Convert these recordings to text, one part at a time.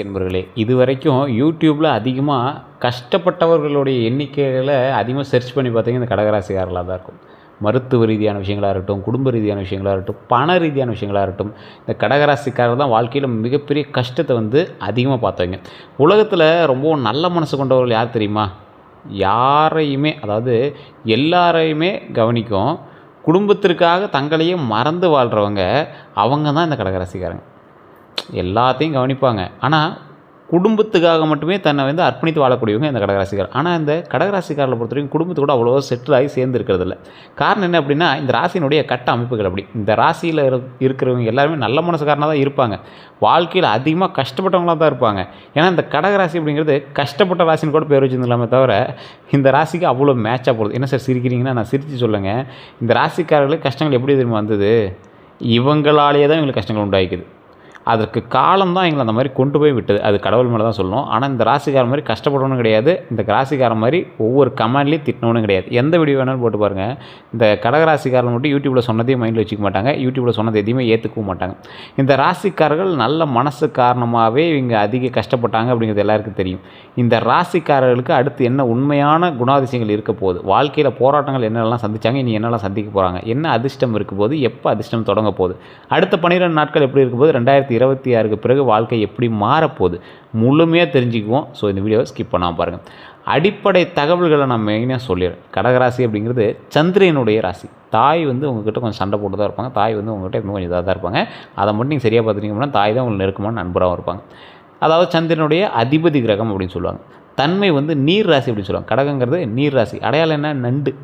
என்பர்களே, இதுவரைக்கும் யூடியூப்பில் அதிகமாக கஷ்டப்பட்டவர்களுடைய எண்ணிக்கைகளை அதிகமாக சர்ச் பண்ணி பார்த்தீங்கன்னா இந்த கடகராசிக்காரர்களாக தான் இருக்கும். மருத்துவ ரீதியான விஷயங்களாக இருக்கட்டும், குடும்ப ரீதியான விஷயங்களாக இருக்கட்டும், பண ரீதியான விஷயங்களாக இருக்கட்டும், இந்த கடகராசிக்காரர் தான் வாழ்க்கையில் மிகப்பெரிய கஷ்டத்தை அதிகமாக பார்த்தவங்க. உலகத்தில் ரொம்பவும் நல்ல மனசு கொண்டவர்கள் யார் தெரியுமா? யாரையுமே, அதாவது எல்லாரையுமே கவனிக்கும், குடும்பத்திற்காக தங்களையே மறந்து வாழ்கிறவங்க அவங்க தான் இந்த கடகராசிக்காரங்க. எல்லாத்தையும் கவனிப்பாங்க. ஆனால் குடும்பத்துக்காக மட்டுமே தன்னை அர்ப்பணித்து வாழக்கூடியவங்க இந்த கடகராசிக்காரர். ஆனால் இந்த கடகராசிக்காரர்களை பொறுத்தவரைக்கும் குடும்பத்தோட அவ்வளோவா செட்டில் ஆகி சேர்ந்து இருக்கிறதில்ல. காரணம் என்ன அப்படின்னா, இந்த ராசியினுடைய கட்ட அமைப்புகள் அப்படி. இந்த ராசியில் இருக்கிறவங்க எல்லாருமே நல்ல மனசுக்காரனாக தான் இருப்பாங்க. வாழ்க்கையில் அதிகமாக கஷ்டப்பட்டவங்களாக தான் இருப்பாங்க. ஏன்னா இந்த கடகராசி அப்படிங்கிறது கஷ்டப்பட்ட ராசின்னு கூட பேர் வச்சுருந்துலாமே தவிர இந்த ராசிக்கு அவ்வளோ மேட்சாக போகுது. என்ன சார் சிரிக்கிறீங்கன்னா, நான் சிரித்து சொல்லுங்கள். இந்த ராசிக்காரர்களுக்கு கஷ்டங்கள் எப்படி தெரியுமா வந்தது? இவங்களாலேயே தான் இவங்களுக்கு கஷ்டங்கள் உண்டாகிக்குது. அதற்கு காலம் தான் எங்களை அந்த மாதிரி கொண்டு போய் விட்டது. அது கடவுள் மேலே தான் சொல்லணும். ஆனால் இந்த ராசிக்காரன் மாதிரி கஷ்டப்படணும் கிடையாது, இந்த ராசிக்காரன் மாதிரி ஒவ்வொரு கமெண்ட்லேயும் திட்டணும் கிடையாது. எந்த வீடியோ வேணாலும் போட்டு பாருங்கள். இந்த கடகராசிக்காரன் மட்டும் யூடியூப்பில் சொன்னதையும் மைண்டில் வச்சுக்க மாட்டாங்க, யூடியூப்பில் சொன்னது எதையுமே ஏற்றுக்கவும் மாட்டாங்க. இந்த ராசிக்காரர்கள் நல்ல மனசு காரணமாகவே இவங்க அதிக கஷ்டப்பட்டாங்க அப்படிங்கிறது எல்லாருக்கும் தெரியும். இந்த ராசிக்காரர்களுக்கு அடுத்து என்ன உண்மையான குணாதிசயங்கள் இருக்க போகுது, வாழ்க்கையில் போராட்டங்கள் என்னெல்லாம் சந்தித்தாங்க, இனி என்னெல்லாம் சந்திக்க போகிறாங்க, என்ன அதிர்ஷ்டம் இருக்க போது, எப்போ அதிர்ஷ்டம் தொடங்க போகுது, அடுத்த 12 நாட்கள் எப்படி இருக்க போது, 2026க்கு பிறகு வாழ்க்கை எப்படி மாறப்போகுது முழுமையாக தெரிஞ்சுக்குவோம். ஸோ இந்த வீடியோவை ஸ்கிப் பண்ணாமல் பாருங்கள். அடிப்படை தகவல்களை நான் மெயினாக சொல்லிடுறேன். கடகராசி அப்படிங்கிறது சந்திரனுடைய ராசி. தாய் உங்ககிட்ட கொஞ்சம் சண்டை போட்டு தான் இருப்பாங்க. தாய் உங்ககிட்ட இன்னும் கொஞ்சம் இதாக தான் இருப்பாங்க. அதை மட்டும் நீங்கள் சரியாக பார்த்துட்டீங்க அப்படின்னா தாய் தான் உங்களுக்கு நெருக்கமான நண்பராகவும் இருப்பாங்க. அதாவது சந்திரனுடைய அதிபதி கிரகம் அப்படின்னு சொல்லுவாங்க. தன்மை நீர் ராசி அப்படின்னு சொல்லுவாங்க. கடகங்கிறது நீர் ராசி. அடையாளம் என்ன? நண்டு.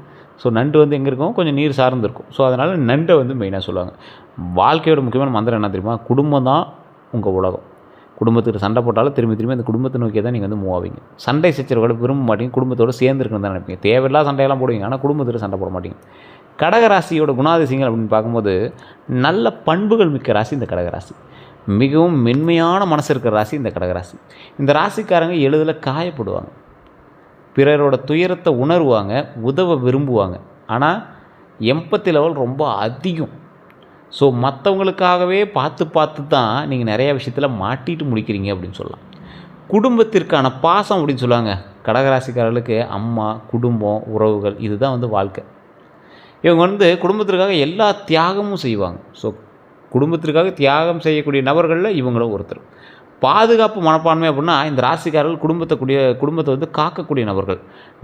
ஸோ நண்டு எங்கே இருக்கும்? கொஞ்சம் நீர் சார்ந்து இருக்கும். ஸோ அதனால் நண்டை மெயினாக சொல்லுவாங்க. வாழ்க்கையோட முக்கியமான மந்திரம் என்ன தெரியுமா? குடும்பம் தான் உங்கள் உலகம். குடும்பத்துக்கு சண்டை போட்டாலும் திரும்பி அந்த குடும்பத்தை நோக்கி தான் நீங்கள் மூவ் ஆவீங்க. சண்டை சச்சரவோட விரும்ப மாட்டீங்க, குடும்பத்தோடு சேர்ந்து இருக்கணும் தான் நினைப்பீங்க. தேவையில்லாத சண்டையெல்லாம் போடுவீங்க, ஆனால் குடும்பத்துக்கு சண்டை போட மாட்டீங்க. கடகராசியோட குணாதிசயங்கள் அப்படின்னு பார்க்கும்போது நல்ல பண்புகள் மிக்க ராசி இந்த கடகராசி. மிகவும் மென்மையான மனசு இருக்கிற ராசி இந்த கடகராசி. இந்த ராசிக்காரங்க எளிதில் காயப்படுவாங்க, பிறரோட துயரத்தை உணர்வாங்க, உதவ விரும்புவாங்க. ஆனால் எம்பத்தி லெவல் ரொம்ப அதிகம். ஸோ மற்றவங்களுக்காகவே பார்த்து தான் நீங்கள் நிறையா விஷயத்தில் மாட்டிட்டு முடிக்கிறீங்க அப்படின்னு சொல்லலாம். குடும்பத்திற்கான பாசம் அப்படின்னு சொல்லுவாங்க. கடகராசிக்காரர்களுக்கு அம்மா, குடும்பம், உறவுகள் இதுதான் வாழ்க்கை. இவங்க குடும்பத்திற்காக எல்லா தியாகமும் செய்வாங்க. ஸோ குடும்பத்திற்காக தியாகம் செய்யக்கூடிய நபர்களில் இவங்களும் ஒருத்தர். பாதுகாப்பு மனப்பான்மை அப்படின்னா இந்த ராசிக்காரர்கள் குடும்பத்தை காக்கக்கூடிய நபர்கள்,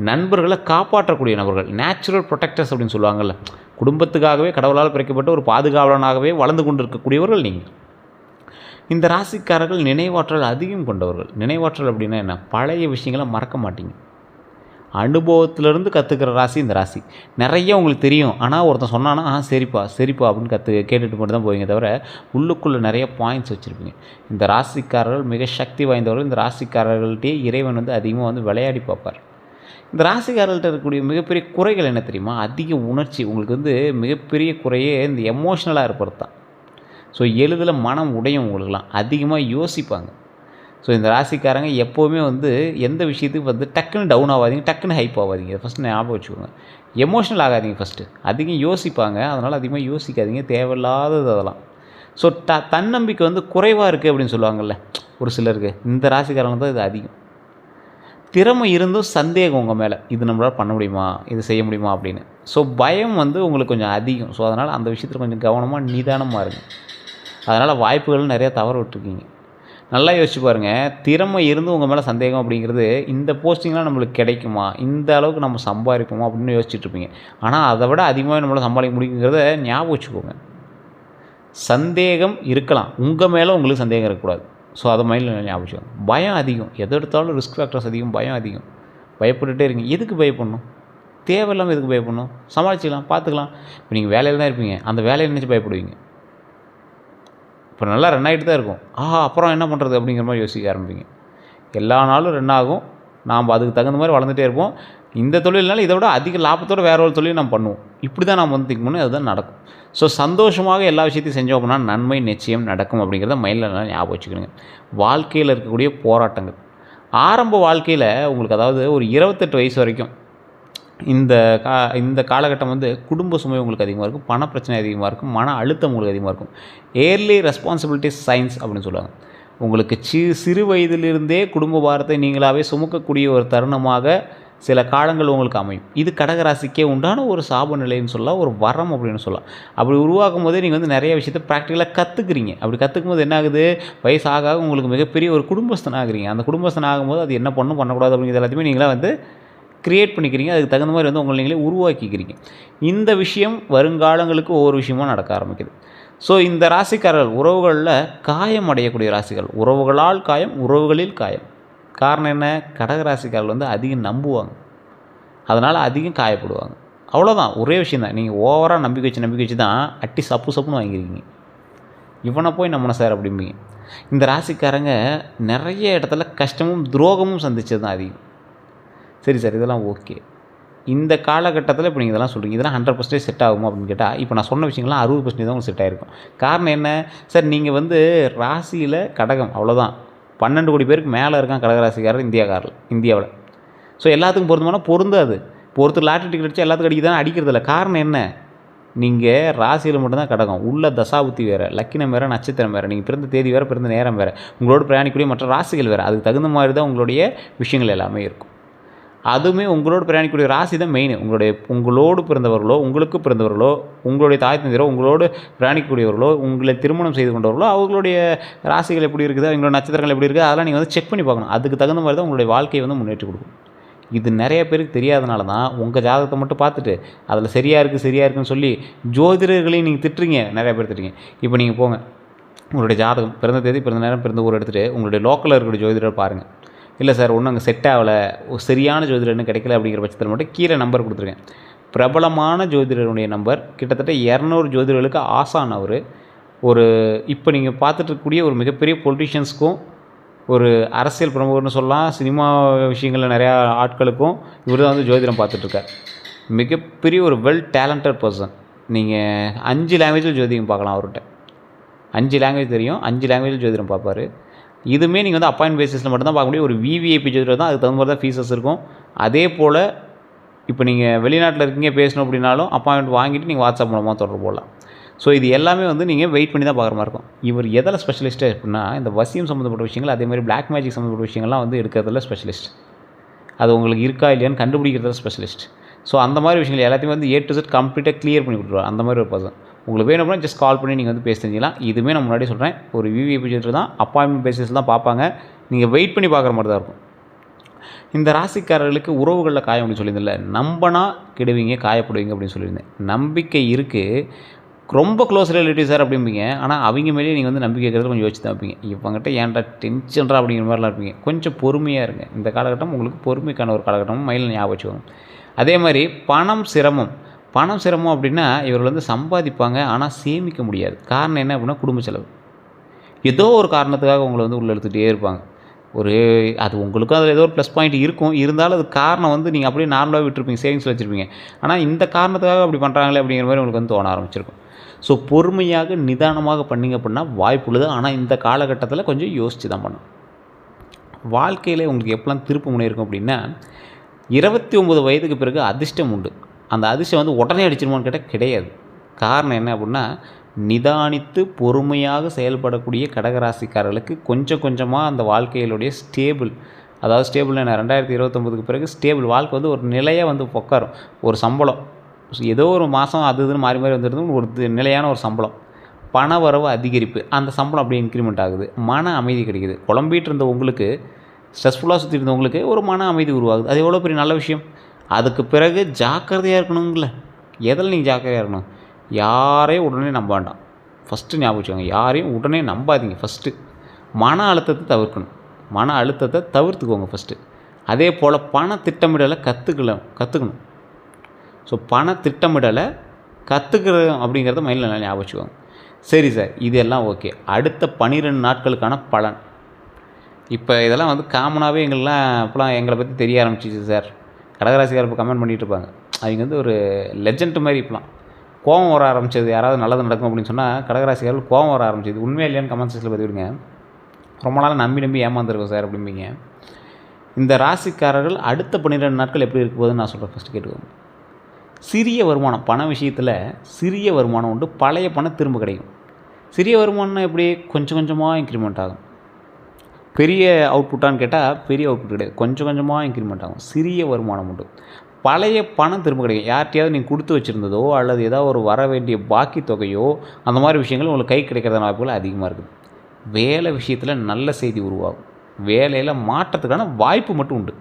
நண்பர்களை காப்பாற்றக்கூடிய நபர்கள், நேச்சுரல் ப்ரொடெக்டர்ஸ் அப்படின்னு சொல்லுவாங்கள்ல. குடும்பத்துக்காகவே கடவுளால் பிறக்கப்பட்ட ஒரு பாதுகாவலனாகவே வளர்ந்து கொண்டு இருக்கக்கூடியவர்கள் நீங்கள். இந்த ராசிக்காரர்கள் நினைவாற்றல் அதிகம் கொண்டவர்கள். நினைவாற்றல் அப்படின்னா என்ன? பழைய விஷயங்களை மறக்க மாட்டீங்க. அனுபவத்திலேருந்து கற்றுக்கிற ராசி இந்த ராசி. நிறைய உங்களுக்கு தெரியும், ஆனால் ஒருத்தன் சொன்னான்னா சரிப்பா அப்படின்னு கேட்டுட்டு மட்டும் தான் போவீங்க தவிர உள்ளுக்குள்ளே நிறைய பாயிண்ட்ஸ் வச்சுருப்பீங்க. இந்த ராசிக்காரர்கள் மிக சக்தி வாய்ந்தவர்கள். இந்த ராசிக்காரர்கள்ட்டே இறைவன் அதிகமாக விளையாடி பார்ப்பார். இந்த ராசிக்காரர்கள்ட்ட இருக்கக்கூடிய மிகப்பெரிய குறைகள் என்ன தெரியுமா? அதிக உணர்ச்சி. உங்களுக்கு மிகப்பெரிய குறையே இந்த எமோஷ்னலாக இருப்பது தான். ஸோ எளிதில் மனம் உடையும். உங்களுக்கெல்லாம் அதிகமாக யோசிப்பாங்க. ஸோ இந்த ராசிக்காரங்க எப்போவுமே எந்த விஷயத்துக்கு டக்குன்னு டவுன் ஆகாதீங்க, டக்குன்னு ஹைப் ஆகாதீங்க. ஃபஸ்ட்டு ஞாபகம் வச்சுக்கோங்க. எமோஷ்னல் ஆகாதீங்க ஃபஸ்ட்டு. அதிகம் யோசிப்பாங்க, அதனால் அதிகமாக யோசிக்காதீங்க, தேவையில்லாதது அதெல்லாம். ஸோ தன்னம்பிக்கை குறைவாக இருக்குது அப்படின்னு சொல்லுவாங்கள்ல ஒரு சிலருக்கு. இந்த ராசிக்காரங்க தான் இது அதிகம். திறமை இருந்தும் சந்தேகம் உங்கள் மேலே, இது நம்மளால் பண்ண முடியுமா, இது செய்ய முடியுமா அப்படின்னு. ஸோ பயம் உங்களுக்கு கொஞ்சம் அதிகம். ஸோ அதனால் அந்த விஷயத்தில் கொஞ்சம் கவனமாக நிதானமாக இருங்க. அதனால் வாய்ப்புகள் நிறையா தவற விட்டுருக்கீங்க. நல்லா யோசிச்சு பாருங்கள். திறமை இருந்து உங்கள் மேலே சந்தேகம் அப்படிங்கிறது, இந்த போஸ்டிங்லாம் நம்மளுக்கு கிடைக்குமா, இந்த அளவுக்கு நம்ம சம்பாதிப்போமா அப்படின்னு யோசிச்சுட்ருப்பீங்க. ஆனால் அதை விட அதிகமாக நம்மளால் சம்பாதிக்க முடியுங்கிறத ஞாபகம் வச்சுக்கோங்க. சந்தேகம் இருக்கலாம், உங்கள் மேலே உங்களுக்கு சந்தேகம் இருக்கக்கூடாது. ஸோ அதை மைண்டில் ஞாபகம் வச்சுக்கோங்க. பயம் அதிகம், எதை எடுத்தாலும் ரிஸ்க் ஃபேக்டர்ஸ் அதிகம், பயம் அதிகம். பயப்பட்டுகிட்டே இருக்கீங்க. எதுக்கு பயப்படணும்? தேவையில்லாமல் எதுக்கு பயப்படணும்? சமாளிச்சிக்கலாம், பார்த்துக்கலாம். இப்போ நீங்கள் வேலையில் தான் இருப்பீங்க, அந்த வேலையை நினச்சி பயப்படுவீங்க. இப்போ நல்லா ரன் ஆகிட்டு தான் இருக்கும். அப்புறம் என்ன பண்ணுறது அப்படிங்கிற மாதிரி யோசிக்க ஆரம்பிங்க. எல்லா நாளும் ரன் ஆகும், நாம் அதுக்கு தகுந்த மாதிரி வளர்ந்துட்டே இருப்போம். இந்த தொழில்னால இதை விட அதிக லாபத்தோடு வேற ஒரு தொழில் நம்ம பண்ணுவோம். இப்படி தான் நாம் திங்க் பண்ணி அதுதான் நடக்கும். ஸோ சந்தோஷமாக எல்லா விஷயத்தையும் செஞ்சோம் அப்படின்னா நன்மை நிச்சயம் நடக்கும் அப்படிங்கிறத மைண்டில் நல்லா ஞாபகம் வச்சுக்கணுங்க. வாழ்க்கையில் இருக்கக்கூடிய போராட்டங்கள் ஆரம்ப வாழ்க்கையில் உங்களுக்கு, அதாவது ஒரு 28 வயசு வரைக்கும் இந்த காலகட்டம் குடும்ப சுமை உங்களுக்கு அதிகமாக இருக்கும், பண பிரச்சனை அதிகமாக இருக்கும், மன அழுத்தம் உங்களுக்கு அதிகமாக இருக்கும். ஏர்லி ரெஸ்பான்சிபிலிட்டி சைன்ஸ் அப்படின்னு சொல்லுவாங்க. உங்களுக்கு சிறு வயதிலிருந்தே குடும்ப பாரத்தை நீங்களாகவே சுமக்கக்கூடிய ஒரு தருணமாக சில காலங்கள் உங்களுக்கு அமையும். இது கடகராசிக்கே உண்டான ஒரு சாப நிலைன்னு சொல்லலாம், ஒரு வரம் அப்படின்னு சொல்லலாம். அப்படி உருவாக்கும் போதே நீங்கள் வந்து நிறைய விஷயத்த ப்ராக்டிக்கலாக கற்றுக்குறீங்க. அப்படி கற்றுக்கும்போது என்ன ஆகுது, வயசு ஆக உங்களுக்கு மிகப்பெரிய ஒரு குடும்பஸ்தன் ஆகுறீங்க. அந்த குடும்பஸ்தன் ஆகும்போது அது என்ன பண்ணணும், பண்ணக்கூடாது அப்படிங்கிறது எல்லாத்தையுமே நீங்களாக வந்து கிரியேட் பண்ணிக்கிறீங்க. அதுக்கு தகுந்த மாதிரி வந்து உங்களை நீங்களே உருவாக்கிக்கிறீங்க. இந்த விஷயம் வருங்காலங்களுக்கு ஒவ்வொரு விஷயமாக நடக்க ஆரம்பிக்குது. ஸோ இந்த ராசிக்காரர்கள் உறவுகளில் காயம் அடையக்கூடிய ராசிகள். உறவுகளால் காயம், உறவுகளில் காயம். காரணம் என்ன, கடகராசிக்காரர்கள் வந்து அதிகம் நம்புவாங்க, அதனால் அதிகம் காயப்படுவாங்க. அவ்வளோதான், ஒரே விஷயம் தான். நீங்கள் ஓவராக நம்பிக்கை வச்சு தான் அட்டி சப்புன்னு வாங்கியிருக்கீங்க. இவனை போய் நம்மனை சார் அப்படிம்பீங்க. இந்த ராசிக்காரங்க நிறைய இடத்துல கஷ்டமும் துரோகமும் சந்தித்தது தான் அதிகம். சரி சார், இதெல்லாம் ஓகே. இந்த காலகட்டத்தில் இப்போ நீங்கள் இதெல்லாம் சொல்கிறீங்க, இதெல்லாம் 100% செட் ஆகுமா அப்படின்னு கேட்டால், இப்போ நான் சொன்ன விஷயங்கள்லாம் 60% தான் உங்களுக்கு செட் ஆகிருக்கும். காரணம் என்ன சார், நீங்கள் வந்து ராசியில் கடகம், அவ்வளோதான். 12 கோடி பேருக்கு மேலே இருக்கான் கடகராசிக்காரர் இந்தியாவில். ஸோ எல்லாத்துக்கும் பொருந்தமான பொருந்தாது. இப்போ ஒருத்தர் லாட்ரி டிக்கெட் அடித்தா எல்லாத்துக்கும் அடிக்குதான், அடிக்கிறதில்ல. காரணம் என்ன, நீங்கள் ராசியில் மட்டும்தான் கடகம். உள்ள தசாபுத்தி வேறு, லக்கினம் வேறு, நட்சத்திரம் வேறு, நீங்கள் பிறந்த தேதி வேறு, பிறந்த நேரம் வேறு, உங்களோட பிரயாணிக்கூடிய மற்ற ராசிகள் வேறு. அதுக்கு தகுந்த மாதிரி தான் உங்களுடைய விஷயங்கள் எல்லாமே இருக்கும். அதுவுமே உங்களோட பிரயாணிக்கூடிய ராசி தான் மெயின். உங்களோடு பிறந்தவர்களோ, உங்களுக்கு பிறந்தவர்களோ, உங்களுடைய தாய் தந்தையரோ, உங்களோடு பிரயாணிக்கக்கூடியவர்களோ, உங்களை திருமணம் செய்து கொண்டவர்களோ, அவங்களுடைய ராசிகள் எப்படி இருக்குது, அவங்களோட நட்சத்திரங்கள் எப்படி இருக்குது, அதெல்லாம் நீங்கள் வந்து செக் பண்ணி பார்க்கணும். அதுக்கு தகுந்த மாதிரி தான் உங்களுடைய வாழ்க்கையை வந்து முன்னேற்றி கொடுக்கும். இது நிறைய பேருக்கு தெரியாதனால தான் உங்கள் ஜாதகத்தை மட்டும் பார்த்துட்டு அதில் சரியாக இருக்குன்னு சொல்லி ஜோதிடர்களையும் நீங்கள் திட்டுறீங்க. நிறைய பேர் திட்டுறீங்க. இப்போ நீங்கள் போங்க, உங்களுடைய ஜாதகம், பிறந்த தேதி, பிறந்த நேரம், பிறந்த ஊர் எடுத்துகிட்டு உங்களுடைய லோக்கலில் இருக்கிற ஜோதிடர் பாருங்கள். இல்லை சார், ஒன்றும் அங்கே செட் ஆகலை, சரியான ஜோதிடர்னு கிடைக்கல அப்படிங்கிற பட்சத்தில் மட்டும் கீழே நம்பர் கொடுத்துருக்கேன். பிரபலமான ஜோதிடருடைய நம்பர், கிட்டத்தட்ட 200 ஜோதிடர்களுக்கு ஆசான் அவர். இப்போ நீங்கள் பார்த்துட்ருக்கக்கூடிய ஒரு மிகப்பெரிய பொலிட்டிஷியன்ஸ்க்கும், ஒரு அரசியல் பிரமுகர்னு சொல்லலாம், சினிமா விஷயங்களில் நிறையா ஆட்களுக்கும் இவர் தான் வந்து ஜோதிடம் பார்த்துட்ருக்கார். மிகப்பெரிய ஒரு வெல் டேலண்டட் பர்சன். நீங்கள் 5 லாங்குவேஜில் ஜோதிடம் பார்க்கலாம் அவர்கிட்ட. 5 லாங்குவேஜ் தெரியும், 5 லாங்குவேஜில் ஜோதிடம் பார்ப்பார். இதுவுமே நீங்கள் வந்து அப்பாயின்ட் பேசிஸில் மட்டும்தான் பார்க்க முடியும். ஒரு விவிஐபி ஜோதிடர் தான், அதுக்கு தகுந்த மாதிரி தான் ஃபீஸஸ் இருக்கும். அதே போல் இப்போ நீங்கள் வெளிநாட்டில் இருக்கீங்க, பேசணும் அப்படின்னாலும் அப்பாயின்மெண்ட் வாங்கிட்டு நீங்கள் வாட்ஸ்அப் மூலமாக தொடர்பு போடலாம். ஸோ இது எல்லாமே வந்து நீங்கள் வெயிட் பண்ணி தான் பார்க்குற மாதிரி இருக்கும். இவர் எதில் ஸ்பெஷலிஸ்ட்டு அப்படின்னா, இந்த வசியம் சம்மந்தப்பட்ட விஷயங்கள், அதே மாதிரி பிளாக் மேஜிக் சம்மந்தப்பட்ட விஷயங்கள்லாம் வந்து எடுக்கிறதுல ஸ்பெஷலிஸ்ட். அது உங்களுக்கு இருக்கா இல்லையான்னு கண்டுபிடிக்கிறதுல ஸ்பெஷலிஸ்ட். ஸோ அந்த மாதிரி விஷயங்கள் எல்லாத்தையுமே வந்து A to Z கம்ப்ளீட்டாக கிளியர் பண்ணி கொடுத்துருவார். அந்த மாதிரி ஒரு பர்சன். உங்களுக்கு வேணும் அப்படின்னா ஜஸ்ட் கால் பண்ணி நீங்கள் வந்து பேச தெரிஞ்சிக்கலாம். இதுவுமே நான் முன்னாடி சொல்கிறேன், ஒரு விவிஐபி ஜோதிடர் தான், அப்பாயின்மெண்ட் பேசிஸில் தான் பார்ப்பாங்க. நீங்கள் வெயிட் பண்ணி பார்க்குற மாதிரி தான் இருக்கும். இந்த ராசிக்காரர்களுக்கு உறவுகளில் காயம் அப்படின்னு சொல்லியிருந்தேன்ல, நம்பினா கெடுவீங்க, காயப்படுவீங்க அப்படின்னு சொல்லியிருந்தேன். நம்பிக்கை இருக்குது, ரொம்ப க்ளோஸ் ரிலேட்டிவ் சார் அப்படிம்பீங்க. ஆனால் அவங்க மேலேயே நீங்கள் வந்து நம்பிக்கை வைக்கிறது கொஞ்சம் யோசிச்சு தான் வைப்பீங்க. இவங்ககிட்ட ஏன்டா டென்ஷன்ரா அப்படிங்கிற மாதிரிலாம் இருப்பீங்க. கொஞ்சம் பொறுமையாக இருங்க. இந்த காலகட்டம் உங்களுக்கு பொறுமைக்கான ஒரு காலகட்டமும் மைண்டில் ஞாபகம் வச்சுக்கோங்க. அதே மாதிரி பணம் சிரமம் அப்படின்னா, இவர்கள் வந்து சம்பாதிப்பாங்க, ஆனால் சேமிக்க முடியாது. காரணம் என்ன அப்படின்னா, குடும்ப செலவு. ஏதோ ஒரு காரணத்துக்காக உங்களை வந்து உள்ளே எடுத்துகிட்டே இருப்பாங்க. அது உங்களுக்கும் அதில் ஏதோ ஒரு ப்ளஸ் பாயிண்ட் இருக்கும். இருந்தாலும் அது காரணம் வந்து நீங்கள் அப்படியே நார்மலாக விட்டுருப்பீங்க, சேவிங்ஸில் வச்சுருப்பீங்க. ஆனால் இந்த காரணத்துக்காக அப்படி பண்ணுறாங்களே அப்படிங்கிற மாதிரி உங்களுக்கு வந்து தோண ஆரம்பிச்சிருக்கும். ஸோ பொறுமையாக நிதானமாக பண்ணிங்க அப்படின்னா வாய்ப்பு உள்ளது. ஆனால் இந்த காலகட்டத்தில் கொஞ்சம் யோசித்து தான் பண்ணணும். வாழ்க்கையில் உங்களுக்கு எப்போலாம் திருப்பு முனை இருக்கும் அப்படின்னா, 29 வயதுக்கு பிறகு அதிர்ஷ்டம் உண்டு. அந்த அதிர்ஷ்டம் வந்து உடனே அடிச்சிருமான்னு கேட்டால் கிடையாது. காரணம் என்ன அப்படின்னா, நிதானித்து பொறுமையாக செயல்படக்கூடிய கடகராசிக்காரர்களுக்கு கொஞ்சம் கொஞ்சமாக அந்த வாழ்க்கையிலுடைய ஸ்டேபிள் என்ன 2029க்கு பிறகு ஸ்டேபிள் வாழ்க்கை வந்து ஒரு நிலையாக வந்து உட்காரும். ஒரு சம்பளம் ஏதோ ஒரு மாதம் அது இதுன்னு மாறி வந்துடுது, ஒரு நிலையான ஒரு சம்பளம், பண வரவு அதிகரிப்பு, அந்த சம்பளம் அப்படியே இன்க்ரிமெண்ட் ஆகுது, மன அமைதி கிடைக்குது. குழம்பிகிட்டு இருந்த உங்களுக்கு, ஸ்ட்ரெஸ்ஃபுல்லாக சுற்றி இருந்தவங்களுக்கு ஒரு மன அமைதி உருவாகுது. அது எவ்வளோ பெரிய நல்ல விஷயம். அதுக்கு பிறகு ஜாக்கிரதையாக இருக்கணுங்கள. எதில் நீங்கள் ஜாக்கிரதையாக இருக்கணும், யாரையும் உடனே நம்ப வேண்டாம். ஃபஸ்ட்டு ஞாபகம் வச்சுக்கோங்க, யாரையும் உடனே நம்பாதீங்க. ஃபஸ்ட்டு மன அழுத்தத்தை தவிர்த்துக்கோங்க ஃபஸ்ட்டு. அதே போல் பண திட்டமிடலை கற்றுக்கணும். ஸோ பண திட்டமிடலை கற்றுக்கிறோம் அப்படிங்கிறத மைண்டில் நல்லா ஞாபகம் வச்சுக்கோங்க. சரி சார், இதெல்லாம் ஓகே. அடுத்த 12 நாட்களுக்கான பலன். இப்போ இதெல்லாம் வந்து காமனாகவே இப்போலாம் எங்களை பற்றி தெரிய ஆரம்பிச்சிச்சு சார். கடகராசிக்காரர் இப்போ கமெண்ட் பண்ணிகிட்டு இருப்பாங்க. அவங்க வந்து ஒரு லெஜண்ட் மாதிரி. இப்போலாம் கோவம் வர ஆரம்பிச்சது, யாராவது நல்லது நடக்கும் அப்படின்னு சொன்னால் கடகராசிக்காரர்கள் கோவம் வர ஆரம்பிச்சது. உண்மையாக இல்லையான்னு கமெண்ட் செக்ஷனில் பதிவிடுங்க. ரொம்ப நாள் நம்பி ஏமாந்துருக்கோம் சார் அப்படிம்பீங்க. இந்த ராசிக்காரர்கள் அடுத்த 12 நாட்கள் எப்படி இருக்க போகுதுன்னு நான் சொல்கிறேன். ஃபஸ்ட்டு கேட்டுக்கோங்க. சிறிய வருமானம், பண விஷயத்தில் சிறிய வருமானம் உண்டு. பழைய பணம் திரும்ப கிடைக்கும். சிறிய வருமானம்னா எப்படி, கொஞ்சம் கொஞ்சமாக இன்க்ரிமெண்ட் ஆகும். பெரிய அவுட்புட்டான்னு கேட்டால் பெரிய அவுட்புட் கிடையாது. கொஞ்சம் கொஞ்சமாக இன்க்ரிமெண்ட் ஆகும். சிறிய வருமானம் உண்டு. பழைய பணம் திரும்ப கிடைக்கும். யார்கிட்டயாவது நீங்கள் கொடுத்து வச்சுருந்ததோ அல்லது ஏதாவது ஒரு வர வேண்டிய பாக்கி தொகையோ அந்த மாதிரி விஷயங்கள் உங்களுக்கு கை கிடைக்கிறதான வாய்ப்புகள் அதிகமாக இருக்குது. வேலை விஷயத்தில் நல்ல செய்தி உருவாகும். வேலையில் மாற்றத்துக்கான வாய்ப்பு மட்டும் உண்டு.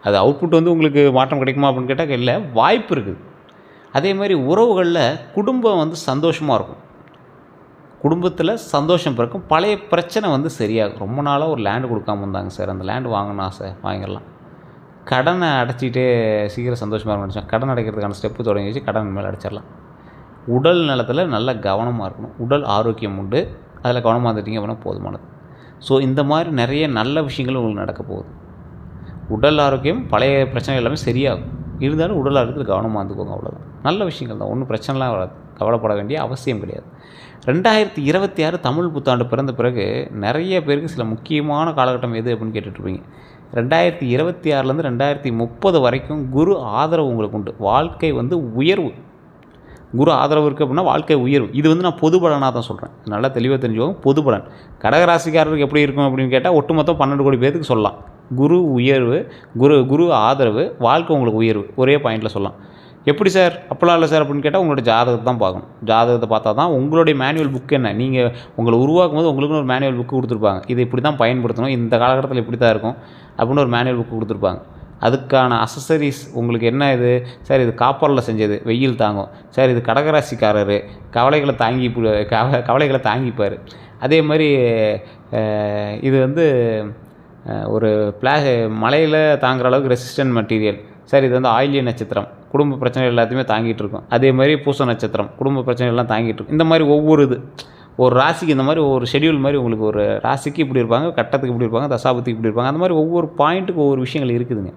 அது அவுட்புட் வந்து உங்களுக்கு மாற்றம் கிடைக்குமா அப்படின்னு கேட்டால் இல்லை, வாய்ப்பு இருக்குது. அதே மாதிரி உறவுகளில் குடும்பம் வந்து சந்தோஷமாக இருக்கும். குடும்பத்தில் சந்தோஷம் பிறக்கும். பழைய பிரச்சனை வந்து சரியாகும். ரொம்ப நாளாக ஒரு லேண்டு கொடுக்காம இருந்தாங்க சார், அந்த லேண்டு வாங்கணும் ஆசை, வாங்கிடலாம். கடனை அடைச்சிக்கிட்டே சீக்கிரம் சந்தோஷமாக இருக்கும் நினச்சோம். கடன் அடைக்கிறதுக்கான ஸ்டெப்பு தொடங்கி வச்சு கடன் மேலே அடைச்சிடலாம். உடல் நலத்தில் நல்ல கவனமாக இருக்கணும். உடல் ஆரோக்கியம் உண்டு, அதில் கவனமாக இருந்துட்டிங்க அப்படின்னா போதுமானது. ஸோ இந்த மாதிரி நிறைய நல்ல விஷயங்கள் உங்களுக்கு நடக்க போகுது. உடல் ஆரோக்கியம், பழைய பிரச்சனை எல்லாமே சரியாகும். இருந்தாலும் உடல் ஆரோக்கியத்தில் கவனமாக இருந்துக்கோங்க, அவ்வளோதான். நல்ல விஷயங்கள் தான், ஒன்றும் பிரச்சனைலாம் வராது, கவலைப்பட வேண்டிய அவசியம் கிடையாது. 2026 தமிழ் புத்தாண்டு பிறந்த பிறகு நிறைய பேருக்கு சில முக்கியமான காலகட்டம் எது அப்படின்னு கேட்டுட்ருப்பீங்க. 2026லேருந்து 2030 வரைக்கும் குரு ஆதரவு உங்களுக்கு உண்டு. வாழ்க்கை வந்து உயர்வு. குரு ஆதரவு இருக்குது அப்படின்னா வாழ்க்கை உயர்வு. இது வந்து நான் பொது பலனாக தான் சொல்கிறேன், நல்லா தெளிவாக தெரிஞ்சுக்கோங்க. பொது பலன் கடகராசிக்காரருக்கு எப்படி இருக்கும் அப்படின்னு கேட்டால் ஒட்டுமொத்தம் 12 கோடி பேருக்கு சொல்லலாம். குரு உயர்வு, குரு ஆதரவு, வாழ்க்கை உங்களுக்கு உயர்வு, ஒரே பாயிண்டில் சொல்லலாம். எப்படி சார் அப்போலாம் இல்லை சார் அப்படின்னு கேட்டால் உங்களோட ஜாதகத்தை தான் பார்க்கணும். ஜாதகத்தை பார்த்தா தான் உங்களுடைய மேனுவல் புக் என்ன, நீங்கள் உங்களை உருவாக்கும் போது உங்களுக்குன்னு ஒரு மேனுவல் புக்கு கொடுத்துருப்பாங்க. இது இப்படி தான் பயன்படுத்தணும், இந்த காலகட்டத்தில் இப்படி தான் இருக்கும் அப்படின்னு ஒரு மேனுவல் புக்கு கொடுத்துருப்பாங்க. அதுக்கான அசசரிஸ் உங்களுக்கு என்ன, இது சார் இது காப்பரில் செஞ்சது, வெயில் தாங்கும் சார், இது கடகராசிக்காரர் கவலைகளை தாங்கிப்பார். அதே மாதிரி இது வந்து ஒரு மழையில் தாங்குகிற அளவுக்கு ரெசிஸ்டன்ட் மெட்டீரியல் சார், இது வந்து ஆயிலிய நட்சத்திரம், குடும்ப பிரச்சனை எல்லாத்தையுமே தாங்கிட்டு இருக்கும். அதே மாதிரி பூச நட்சத்திரம், குடும்ப பிரச்சனைகள்லாம் தாங்கிட்டு இருக்கும். இந்த மாதிரி ஒவ்வொரு ஒரு ராசிக்கு இந்த மாதிரி ஒரு ஷெடியூல் மாதிரி உங்களுக்கு ஒரு ராசிக்கு இப்படி இருப்பாங்க, கட்டத்துக்கு இப்படி இருப்பாங்க, தசாபத்துக்கு இப்படி இருப்பாங்க. அந்த மாதிரி ஒவ்வொரு பாயிண்ட்டுக்கு ஒவ்வொரு விஷயங்கள் இருக்குதுங்க.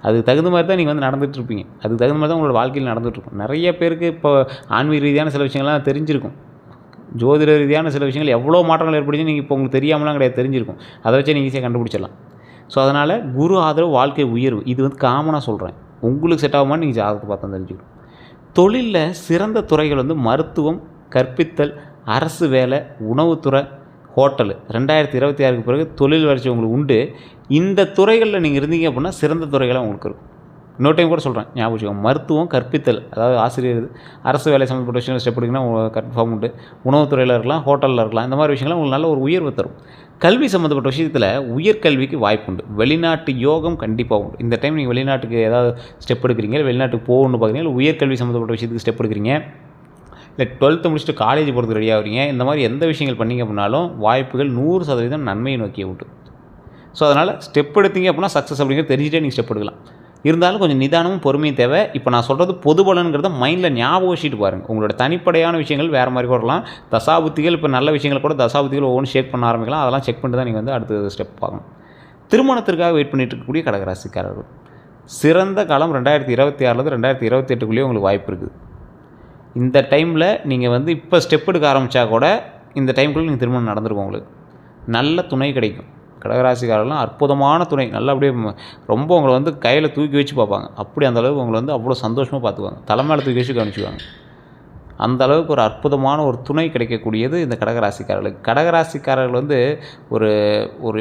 அதுக்கு தகுந்த மாதிரி தான் நீங்கள் வந்து நடந்துகிட்ருப்பீங்க. அதுக்கு தகுந்த மாதிரி தான் உங்களோட வாழ்க்கையில் நடந்துகிட்ருக்கும். நிறைய பேருக்கு இப்போ ஆன்மீக ரீதியான சில விஷயங்கள்லாம் தெரிஞ்சிருக்கும். ஜோதிட ரீதியான சில விஷயங்கள் எவ்வளோ மாற்றங்கள் ஏற்படுச்சு நீங்கள் இப்போ உங்களுக்கு தெரியாமலாம் கிடையாது, தெரிஞ்சிருக்கும். அதை வச்சே நீங்கள் ஈஸியாக கண்டுபிடிச்சிடலாம். ஸோ அதனால் குரு ஆதரவு, வாழ்க்கை உயர்வு, இது வந்து காமனாக சொல்கிறேன். உங்களுக்கு செட் ஆகுமான்னு நீங்கள் ஜாதகத்தை பார்த்தா தெரிஞ்சுக்கணும். தொழிலில் சிறந்த துறைகள் வந்து மருத்துவம், கற்பித்தல், அரசு வேலை, உணவுத்துறை, ஹோட்டலு. 2026க்கு பிறகு தொழில் வளர்ச்சி உங்களுக்கு உண்டு. இந்த துறைகளில் நீங்கள் இருந்தீங்க அப்படின்னா சிறந்த துறைகளாக உங்களுக்கு இருக்கும். இன்னொரு டைம் கூட சொல்கிறேன், ஞாபகம் வச்சுக்கோங்க. மருத்துவம், கற்பித்தல், அதாவது ஆசிரியர், அரசு வேலை சம்மந்தப்பட்ட விஷயங்கள் ஸ்டெப் எடுத்திங்கன்னா கன்ஃபார்ம் உண்டு. உணவுத்துறையில் இருக்கலாம், ஹோட்டலில் இருக்கலாம். இந்த மாதிரி விஷயங்கள்லாம் உங்களுக்கு நல்ல ஒரு உயர்வை தரும். கல்வி சம்மந்தப்பட்ட விஷயத்தில் உயர்கல்விக்கு வாய்ப்பு உண்டு. வெளிநாட்டு யோகம் கண்டிப்பாக உண்டு. இந்த டைம் நீங்கள் வெளிநாட்டுக்கு ஏதாவது ஸ்டெப் எடுக்கிறீங்க, வெளிநாட்டுக்கு போகணுன்னு பார்க்குறீங்க, உயர்கல்வி சம்மந்தப்பட்ட விஷயத்துக்கு ஸ்டெப் எடுக்கிறீங்க, இல்லை 12th முடிச்சுட்டு காலேஜ் போகிறதுக்கு ரெடி ஆகிறீங்க, இந்த மாதிரி எந்த விஷயங்கள் பண்ணிங்க அப்படின்னாலும் வாய்ப்புகள் 100% நன்மையை நோக்கிய உண்டு. ஸோ அதனால் ஸ்டெப் எடுத்தீங்க அப்படின்னா சக்ஸஸ் அப்படிங்கிறது தெரிஞ்சுட்டே நீங்கள் ஸ்டெப் எடுக்கலாம். இருந்தாலும் கொஞ்சம் நிதானமும் பொறுமையும் தேவை. இப்போ நான் சொல்கிறது பொது பலன்கிறத மைண்டில் ஞாபகம் வச்சுட்டு பாருங்கள். உங்களோட தனிப்படையான விஷயங்கள் வேறு மாதிரி வரலாம். தசாபுத்திகள், இப்போ நல்ல விஷயங்கள் கூட தசாபுத்திகள் ஒவ்வொன்று ஷேக் பண்ண ஆரம்பிக்கலாம். அதெல்லாம் செக் பண்ணிட்டு தான் நீங்கள் வந்து அடுத்த ஸ்டெப் பார்க்கணும். திருமணத்திற்காக வெயிட் பண்ணிட்டு இருக்கக்கூடிய கடகராசிக்காரர்கள், சிறந்த காலம் 2026லேருந்து 2028க்குள்ளேயே உங்களுக்கு வாய்ப்பு இருக்குது. இந்த டைமில் நீங்கள் வந்து இப்போ ஸ்டெப் எடுக்க ஆரம்பித்தா கூட இந்த டைமுக்குள்ளே நீங்கள் திருமணம் நடந்துருக்கும். உங்களுக்கு நல்ல துணை கிடைக்கும். கடகராசிக்காரெல்லாம் அற்புதமான துணை, நல்லா அப்படியே ரொம்ப உங்களை வந்து கையில் தூக்கி வச்சு பார்ப்பாங்க. அப்படி அந்தளவுக்கு உங்களை வந்து அவ்வளோ சந்தோஷமாக பார்த்துக்குவாங்க. தலைமையில் தூக்கி வச்சு கவனிச்சுக்குவாங்க. அந்த அளவுக்கு ஒரு அற்புதமான ஒரு துணை கிடைக்கக்கூடியது இந்த கடகராசிக்காரர்களுக்கு. கடகராசிக்காரர்கள் வந்து ஒரு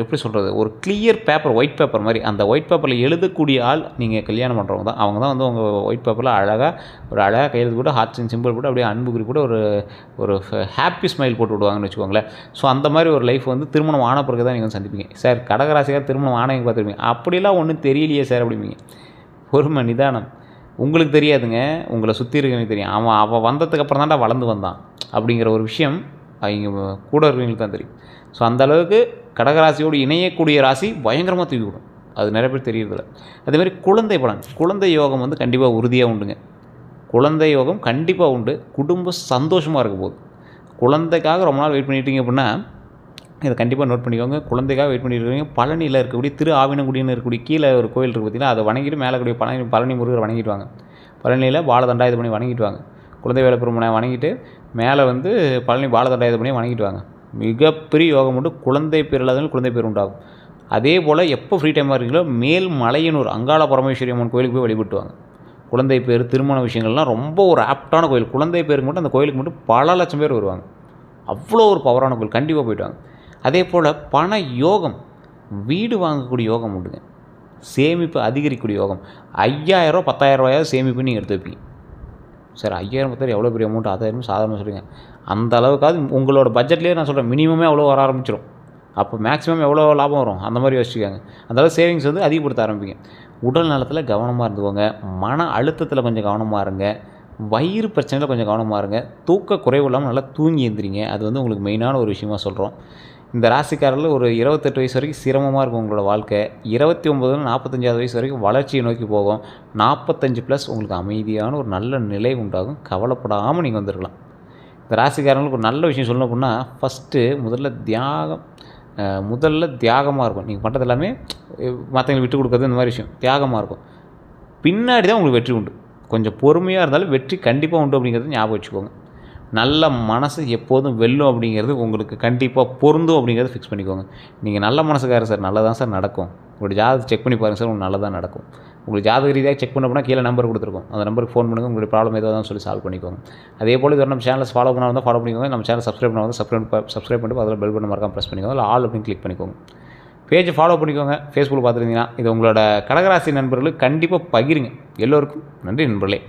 எப்படி சொல்கிறது, ஒரு கிளியர் பேப்பர், ஒயிட் பேப்பர் மாதிரி. அந்த ஒயிட் பேப்பரில் எழுதக்கூடிய ஆள் நீங்கள் கல்யாணம் பண்ணுறவங்க தான். அவங்க தான் வந்து உங்கள் ஒயிட் பேப்பரில் அழகாக கையெழுத்து போட்டு ஹார்ட் சிம்பிள் போட்டு அப்படியே அன்பு குறி போட்டு ஒரு ஹாப்பி ஸ்மைல் போட்டு விடுவாங்கன்னு வச்சுக்கோங்களேன். ஸோ அந்த மாதிரி ஒரு லைஃப் வந்து திருமணம் ஆன பிறகு தான் நீங்கள் வந்து சந்திப்பீங்க. சார் கடகராசிக்கார் திருமணம் ஆனவங்க பார்த்துருப்பீங்க, அப்படிலாம் ஒன்றும் தெரியலையே சார் அப்படிம்பீங்க. பொறுமை, நிதானம். உங்களுக்கு தெரியாதுங்க, உங்களை சுற்றி இருக்கவங்களுக்கு தெரியும். அவன் வந்ததுக்கப்புறம் தான்டா வளர்ந்து வந்தான் அப்படிங்கிற ஒரு விஷயம் அவங்க கூட இருக்கிறவங்களுக்கு தான் தெரியும். ஸோ அந்தளவுக்கு கடகராசியோடு இணையக்கூடிய ராசி பயங்கரமாக தூக்கி விடும். அது நிறைய பேர் தெரியறதில்ல. அதேமாதிரி குழந்தை பலன், குழந்தை யோகம் வந்து கண்டிப்பாக உறுதியாக உண்டுங்க. குழந்தை யோகம் கண்டிப்பாக உண்டு. குடும்பம் சந்தோஷமாக இருக்க போகுது. குழந்தைக்காக ரொம்ப நாள் வெயிட் பண்ணிட்டீங்க அப்படின்னா இதை கண்டிப்பாக நோட் பண்ணிக்கோங்க. குழந்தைக்காக வெயிட் பண்ணிட்டு இருக்கீங்க. பழனியில் இருக்கக்கூடிய திரு ஆவினங்குடின்னு இருக்கக்கூடிய கீழே ஒரு கோயில் இருக்குது பார்த்தீங்கன்னா, அதை வணங்கிட்டு மேலே கூடிய பழனி முருகரை வணங்கிட்டு வாங்க. பழனியில் பாலதண்டாயுத பண்ணி வணங்கிட்டு வாங்க. குழந்தை வேலைப்பெருமனை வணங்கிட்டு மேலே வந்து பழனி பாலதண்டாயுத பண்ணி வணங்கிட்டு வாங்க. மிகப்பெரிய யோகம் உண்டு. குழந்தை பேர் இல்லாதவங்க குழந்தை பேர் உண்டாகும். அதே போல் எப்போ ஃப்ரீ டைமாக இருக்கீங்களோ மேல் மலையனூர் அங்காள பரமேஸ்வரி அம்மன் கோயிலுக்கு போய் வழிபட்டு வாங்க. குழந்தை பேர், திருமண விஷயங்கள்லாம் ரொம்ப ஒரு ஆப்டான கோயில். குழந்தை பேருக்கு மட்டும் அந்த கோயிலுக்கு மட்டும் பல லட்சம் பேர் வருவாங்க. அவ்வளோ ஒரு பவரான கோயில். கண்டிப்பாக போய்ட்டு வாங்க. அதே போல் பண யோகம், வீடு வாங்கக்கூடிய யோகம் உண்டுங்க. சேமிப்பு அதிகரிக்கக்கூடிய யோகம். 5000 10,000 சேமிப்பு நீங்கள் எடுத்து வைப்பீங்க. சார் 5000 10,000 எவ்வளோ பெரிய அமௌண்ட், அதாயிரம் சாதாரணமாக சொல்லுங்க. அந்த அளவுக்காவது உங்களோட பட்ஜெட்லேயே நான் சொல்கிறேன், மினிமமே அவ்வளோ வர ஆரம்பிச்சிடும். அப்போ மேக்ஸிமம் எவ்வளோ லாபம் வரும் அந்த மாதிரி யோசிச்சுக்காங்க. அதனால் சேவிங்ஸ் வந்து அதிகப்படுத்த ஆரம்பிங்க. உடல் நலத்தில் கவனமாக இருந்துக்கோங்க. மன அழுத்தத்தில் கொஞ்சம் கவனமாக இருங்க. வயிறு பிரச்சனையில் கொஞ்சம் கவனமாக இருங்க. தூக்க குறைவு இல்லாமல் நல்லா தூங்கி எழுந்திரிங்க. அது வந்து உங்களுக்கு மெயினான ஒரு விஷயமா சொல்கிறோம். இந்த ராசிக்காரர்கள் ஒரு 28 வயசு வரைக்கும் சிரமமாக இருக்கும் உங்களோட வாழ்க்கை. 29 45வது வயசு வரைக்கும் வளர்ச்சியை நோக்கி போகும். 45+ உங்களுக்கு அமைதியான ஒரு நல்ல நிலை உண்டாகும். கவலைப்படாமல் நீங்கள் வந்துருக்கலாம். இந்த ராசிக்காரங்களுக்கு ஒரு நல்ல விஷயம் சொல்லணும் அப்படின்னா, ஃபஸ்ட்டு முதல்ல தியாகமாக இருக்கும். நீங்கள் பண்ணுறது எல்லாமே மற்றவங்களுக்கு விட்டு கொடுக்குறது இந்த மாதிரி விஷயம் தியாகமாக இருக்கும். பின்னாடி தான் உங்களுக்கு வெற்றி உண்டு. கொஞ்சம் பொறுமையாக இருந்தாலும் வெற்றி கண்டிப்பாக உண்டு அப்படிங்கிறது ஞாபகம் வச்சுக்கோங்க. நல்ல மனசு எப்போதும் வெல்லும் அப்படிங்கிறது உங்களுக்கு கண்டிப்பாக பொருந்தும் அப்படிங்கிறத ஃபிக்ஸ் பண்ணிக்கோங்க. நீங்கள் நல்ல மனசுக்காரர் சார், நல்லதாக சார் நடக்கும். உங்களுடைய ஜாதகத்தை செக் பண்ணி பாருங்கள் சார், உங்களுக்கு நல்லதாக நடக்கும். உங்களுக்கு ஜாதக ரீதியாக செக் பண்ண போனால் கீழே நம்பர் கொடுத்துருக்கோம். அந்த நம்பருக்கு ஃபோன் பண்ணுங்கள். உங்களுடைய ப்ராப்ளம் ஏதோ தான் சொல்லி சால்வ் பண்ணிக்கோங்க. அதே போல் இது நம்ம சேனலை ஃபாலோ பண்ணால் ஃபாலோ பண்ணிக்கோங்க. நம்ம சேனல் சப்ஸ்கிரைப் பண்ணால் சப்ஸ்கிரைப் பண்ணிட்டு அதில் பெல் பட்டன் மறக்காம ப்ரெஸ் பண்ணிக்கோங்க. இல்லை ஆல் அப்படின்னு கிளிக் பண்ணிக்கோங்க. பேஜை ஃபாலோ பண்ணிக்கோங்க. ஃபேஸ்புக்கில் பார்த்துருந்தீங்கன்னா இது உங்களோட கடகராசி நண்பர்களுக்கு கண்டிப்பாக பகிருங்க. எல்லோருக்கும் நன்றி நண்பர்களே.